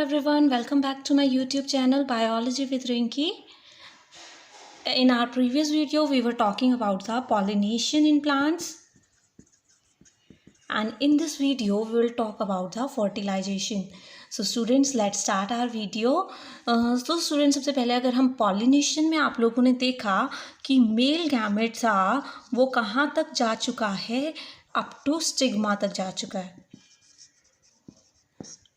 everyone, welcome back to my YouTube channel Biology with Rinki. In our previous video we were talking about the pollination in plants, and in this video we will talk about the fertilization. So students, let's start our video. So students, सबसे पहले अगर हम pollination में आप लोगों ने देखा कि मेल गैमेट था वो कहाँ तक जा चुका है, अप टू स्टिग्मा तक जा चुका है.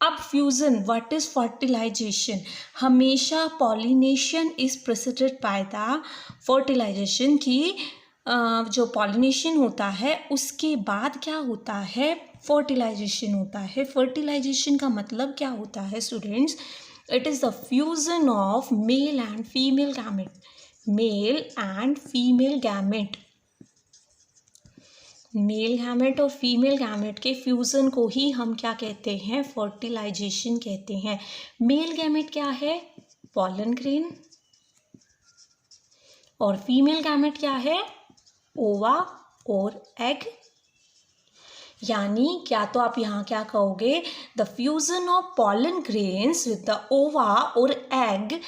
अब फ्यूज़न, व्हाट इज़ फर्टिलाइजेशन? हमेशा pollination is preceded by the fertilisation की जो पॉलिनेशन होता है उसके बाद क्या होता है, फर्टिलाइजेशन होता है. फर्टिलाइजेशन का मतलब क्या होता है students? It is the fusion of male and female gamete. Mail and female gamete, male gamete और फीमेल गैमेट के फ्यूज़न को ही हम क्या कहते हैं, फर्टिलाइजेशन कहते हैं. मेल गैमेट क्या है, पॉलन ग्रेन, और फीमेल गैमेट क्या है, ओवा और एग. यानी क्या तो आप यहाँ क्या कहोगे, the fusion of pollen grains with the ova और egg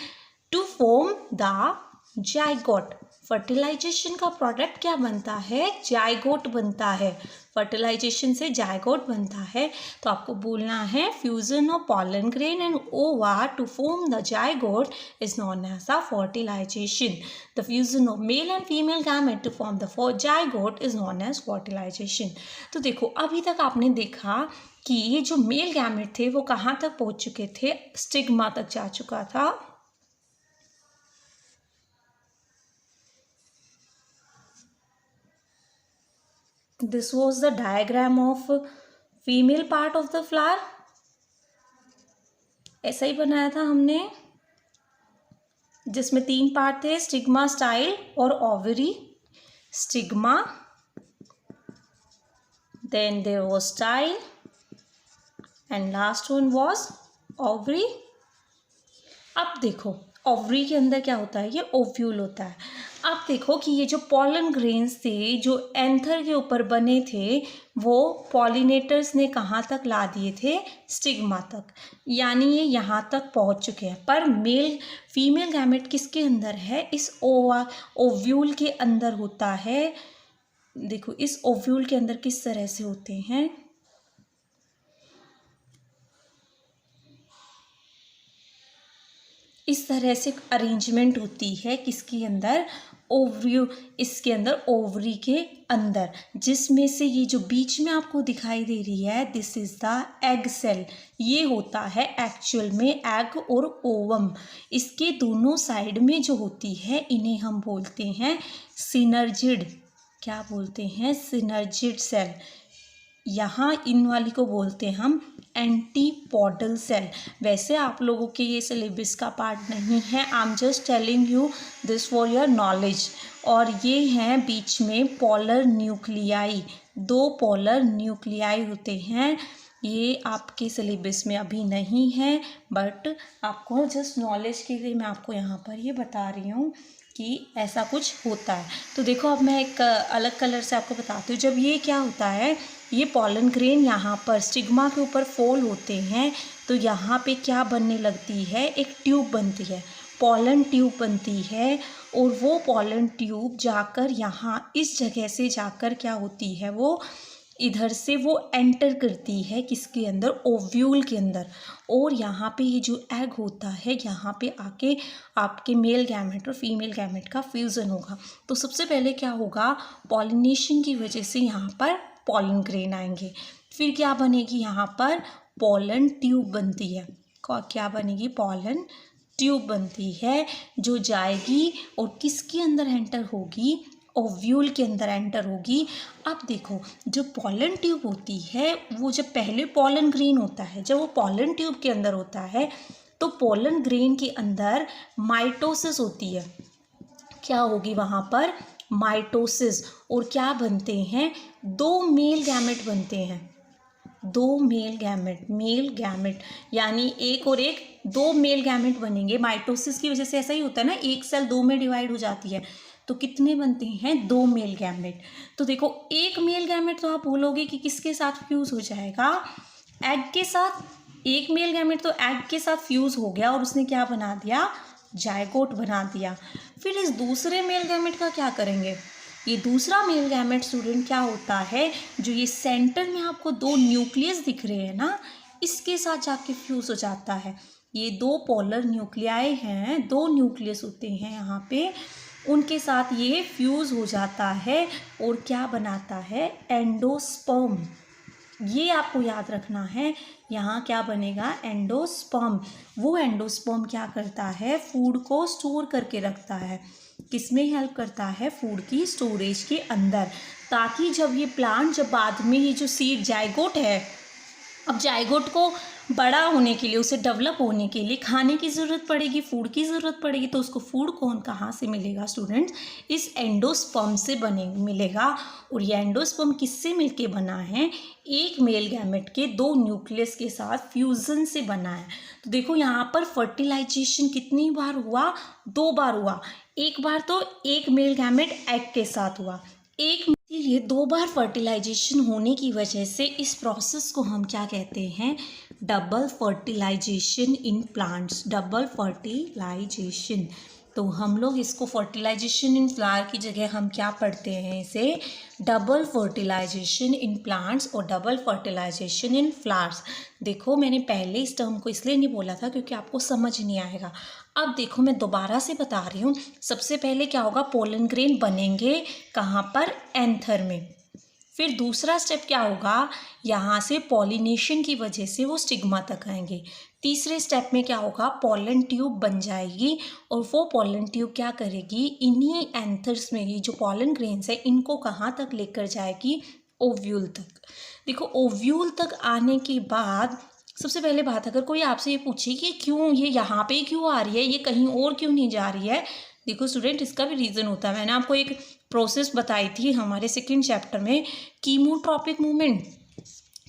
to form the zygote. Fertilisation का प्रोडक्ट क्या बनता है, जाइगोट बनता है. फर्टिलाइजेशन से जाइगोट बनता है. तो आपको बोलना है fusion of pollen grain and ova to form the zygote is known as the fertilization. The fusion of male and female gamete to form the zygote is known as fertilization. तो देखो, अभी तक आपने देखा कि ये जो मेल गैमेट थे वो कहाँ तक पहुँच चुके थे, स्टिग्मा तक जा चुका था. This was the diagram of female part of the flower. ऐसा ही बनाया था हमने, जिसमें 3 पार्ट थे, स्टिग्मा, स्टाइल और ovary. Stigma, then there was style and last one was ovary. अब देखो ओवरी के अंदर क्या होता है, ये ओव्यूल होता है. अब देखो कि ये जो पॉलन ग्रेन्स थे जो एंथर के ऊपर बने थे वो पॉलिनेटर्स ने कहाँ तक ला दिए थे, स्टिग्मा तक. यानी ये यहाँ तक पहुँच चुके हैं. पर फीमेल गैमेट किसके अंदर है, इस ओव्यूल के अंदर होता है. देखो इस ओव्यूल के अंदर किस तरह से होते हैं, इस तरह से अरेंजमेंट होती है. किसके अंदर, ओव्यू, इसके अंदर ओवरी के अंदर, जिसमें से ये जो बीच में आपको दिखाई दे रही है, this is the egg cell. ये होता है एक्चुअल में एग और ओवम. इसके दोनों साइड में जो होती है इन्हें हम बोलते हैं सिनर्जिड. क्या बोलते हैं, सिनर्जिड सेल. यहाँ इन वाली को बोलते हैं हम एंटीपोडल सेल. वैसे आप लोगों के ये सिलेबस का पार्ट नहीं है, I am just telling you this for your knowledge. और ये हैं बीच में पोलर न्यूक्लियाई. 2 पोलर न्यूक्लियाई होते हैं. ये आपके सिलेबस में अभी नहीं है, बट आपको जस्ट नॉलेज के लिए मैं आपको यहाँ पर ये बता रही हूँ कि ऐसा कुछ होता है. तो देखो अब मैं एक अलग कलर से आपको बताती हूँ. जब ये क्या होता है, ये पॉलन ग्रेन यहाँ पर स्टिग्मा के ऊपर फॉल होते हैं तो यहाँ पे क्या बनने लगती है, एक ट्यूब बनती है, पॉलन ट्यूब बनती है. और वो पॉलन ट्यूब जाकर यहाँ इस जगह से जाकर क्या होती है, वो इधर से वो एंटर करती है किसके अंदर, ओव्यूल के अंदर. और यहाँ पे ये जो एग होता है यहाँ पे आके आपके मेल गैमेट और फीमेल गैमेट का फ्यूज़न होगा. तो सबसे पहले क्या होगा, पॉलिनेशन की वजह से यहाँ पर पॉलन ग्रेन आएंगे. फिर क्या बनेगी, यहाँ पर पॉलन ट्यूब बनती है. क्या बनेगी, पॉलन ट्यूब बनती है जो जाएगी और किसके अंदर एंटर होगी, ओव्यूल के अंदर एंटर होगी. अब देखो जो पॉलन ट्यूब होती है वो जब पहले पॉलन ग्रेन होता है, जब वो पॉलन ट्यूब के अंदर होता है तो पॉलन ग्रेन के अंदर माइटोसिस होती है. क्या होगी वहाँ पर, माइटोसिस. और क्या बनते हैं, 2 मेल गैमेट बनते हैं. 2 मेल गैमेट यानी एक और एक, 2 मेल गैमेट बनेंगे. माइटोसिस की वजह से ऐसा ही होता है ना, एक सेल 2 में डिवाइड हो जाती है. तो कितने बनते हैं, 2 मेल गैमेट. तो देखो एक मेल गैमेट तो आप बोलोगे कि किसके साथ फ्यूज़ हो जाएगा, एग के साथ. एक मेल गैमेट तो एग के साथ फ्यूज हो गया और उसने क्या बना दिया, जायगोट बना दिया। फिर इस दूसरे मेल गैमेट का क्या करेंगे, ये दूसरा मेल गैमेट स्टूडेंट क्या होता है, जो ये सेंटर में आपको दो न्यूक्लियस दिख रहे हैं ना, इसके साथ जाके फ्यूज हो जाता है। ये दो पोलर न्यूक्लियाई हैं, दो न्यूक्लियस होते हैं यहाँ पे, उनके साथ ये फ्यूज हो जाता है और क्या बनाता है, एंडोस्पर्म। ये आपको याद रखना है, यहाँ क्या बनेगा, एंडोस्पर्म। वो एंडोस्पर्म क्या करता है, फूड को स्टोर करके रखता है। किसमें हेल्प करता है, फूड की स्टोरेज के अंदर, ताकि जब ये प्लांट, जब बाद में ये जो सीड जायगोट है, अब जायगोट को बड़ा होने के लिए, उसे डेवलप होने के लिए खाने की ज़रूरत पड़ेगी, फूड की ज़रूरत पड़ेगी, तो उसको फूड कौन कहाँ से मिलेगा स्टूडेंट्स, इस एंडोस्पर्म से मिलेगा। और ये एंडोस्पर्म किससे मिलके बना है, एक मेल गैमेट के दो न्यूक्लियस के साथ फ्यूजन से बना है। तो देखो यहाँ पर फर्टिलाइजेशन कितनी बार हुआ, 2 बार हुआ। एक बार तो एक मेल गैमेट एग के साथ हुआ, इसीलिए 2 बार फर्टिलाइजेशन होने की वजह से इस प्रोसेस को हम क्या कहते हैं, double fertilisation in plants, double fertilisation. तो हम लोग इसको फर्टिलाइजेशन इन फ्लावर की जगह हम क्या पढ़ते हैं, इसे डबल फर्टिलाइजेशन इन प्लांट्स और डबल फर्टिलाइजेशन इन फ्लावर्स। देखो मैंने पहले इस टर्म को इसलिए नहीं बोला था क्योंकि आपको समझ नहीं आएगा। अब देखो मैं दोबारा से बता रही हूँ। सबसे पहले क्या होगा, पोलन ग्रेन बनेंगे कहाँ पर, एंथर में। फिर दूसरा स्टेप क्या होगा, यहाँ से पॉलिनेशन की वजह से वो स्टिग्मा तक आएंगे। तीसरे स्टेप में क्या होगा, पोलन ट्यूब बन जाएगी और वो पोलन ट्यूब क्या करेगी, इन्हीं एंथर्स में ये जो पोलन ग्रेन्स है इनको कहाँ तक लेकर जाएगी, ओव्यूल तक। देखो ओव्यूल तक आने के बाद सबसे पहले बात, अगर कोई आपसे ये पूछे कि क्यों ये यहाँ पे क्यों आ रही है, ये कहीं और क्यों नहीं जा रही है, देखो स्टूडेंट इसका भी रीज़न होता है। मैंने आपको एक प्रोसेस बताई थी हमारे सेकंड चैप्टर में, कीमोट्रॉपिक मूवमेंट,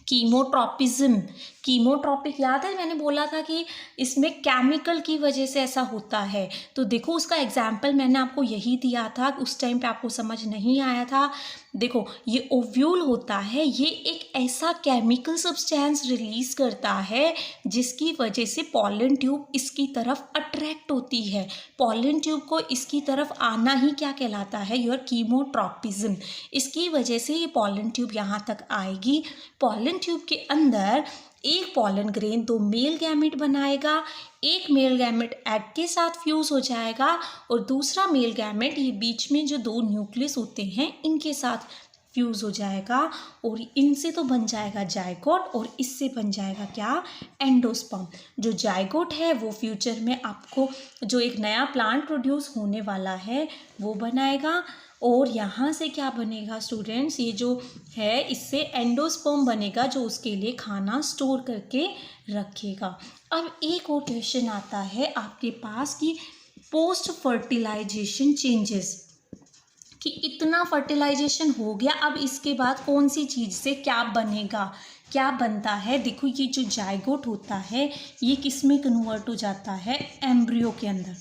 कीमोट्रॉपिज्म। कीमोट्रॉपिक याद है, मैंने बोला था कि इसमें केमिकल की वजह से ऐसा होता है। तो देखो उसका एग्जाम्पल मैंने आपको यही दिया था, उस टाइम पे आपको समझ नहीं आया था। देखो ये ओव्यूल होता है, ये एक ऐसा केमिकल सब्सटेंस रिलीज करता है जिसकी वजह से पॉलन ट्यूब इसकी तरफ अट्रैक्ट होती है। पॉलन ट्यूब को इसकी तरफ आना ही क्या कहलाता है, योर कीमोट्रॉपिज्म। इसकी वजह से ये पॉलन ट्यूब यहाँ तक आएगी। पॉलन ट्यूब के अंदर एक पॉलन ग्रेन दो मेल गैमेट बनाएगा, एक मेल गैमेट एग के साथ फ्यूज हो जाएगा और दूसरा मेल गैमेट ये बीच में जो दो न्यूक्लियस होते हैं इनके साथ फ्यूज हो जाएगा और इनसे तो बन जाएगा जायगोट और इससे बन जाएगा क्या, एंडोस्पर्म। जो जायगोट है वो फ्यूचर में आपको जो एक नया प्लांट प्रोड्यूस होने वाला है वो बनाएगा और यहाँ से क्या बनेगा स्टूडेंट्स, ये जो है इससे एंडोस्पर्म बनेगा जो उसके लिए खाना स्टोर करके रखेगा। अब एक और क्वेश्चन आता है आपके पास कि पोस्ट फर्टिलाइजेशन चेंजेस, कि इतना फर्टिलाइजेशन हो गया, अब इसके बाद कौन सी चीज़ से क्या बनेगा, क्या बनता है। देखो ये जो जायगोट होता है ये किस में कन्वर्ट हो जाता है, एम्ब्रियो के अंदर।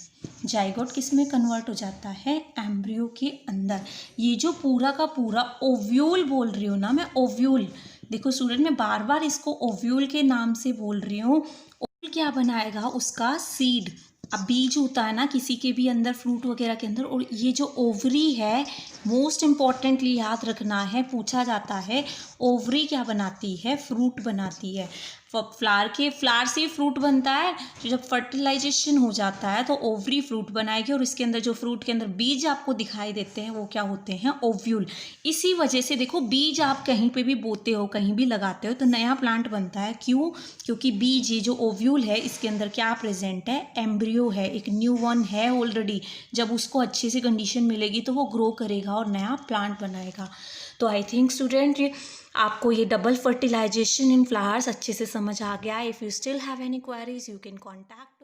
जायगोट किस में कन्वर्ट हो जाता है, एम्ब्रियो के अंदर। ये जो पूरा का पूरा ओव्यूल बोल रही हूँ ना मैं, ओव्यूल, देखो स्टूडेंट मैं बार बार इसको ओव्यूल के नाम से बोल रही हूँ। ओव्यूल क्या बनाएगा, उसका सीड। अब बीज होता है ना किसी के भी अंदर, फ्रूट वगैरह के अंदर, और ये जो ओवरी है मोस्ट इम्पॉर्टेंटली याद रखना है, पूछा जाता है ओवरी क्या बनाती है, फ्रूट बनाती है। फ्लावर से फ्रूट बनता है, तो जब फर्टिलाइजेशन हो जाता है तो ओवरी फ्रूट बनाएगी और इसके अंदर जो फ्रूट के अंदर बीज आपको दिखाई देते हैं वो क्या होते हैं, ओव्यूल। इसी वजह से देखो बीज आप कहीं पे भी बोते हो, कहीं भी लगाते हो तो नया प्लांट बनता है। क्यों, क्योंकि बीज ये जो ओव्यूल है इसके अंदर क्या प्रेजेंट है, एम्ब्रियो है, एक न्यू वन है ऑलरेडी। जब उसको अच्छे से कंडीशन मिलेगी तो वो ग्रो करेगा और नया प्लांट बनाएगा। तो आई थिंक स्टूडेंट आपको ये डबल फर्टिलाइजेशन इन फ्लावर्स अच्छे से समझ आ गया। If you still have any queries you can contact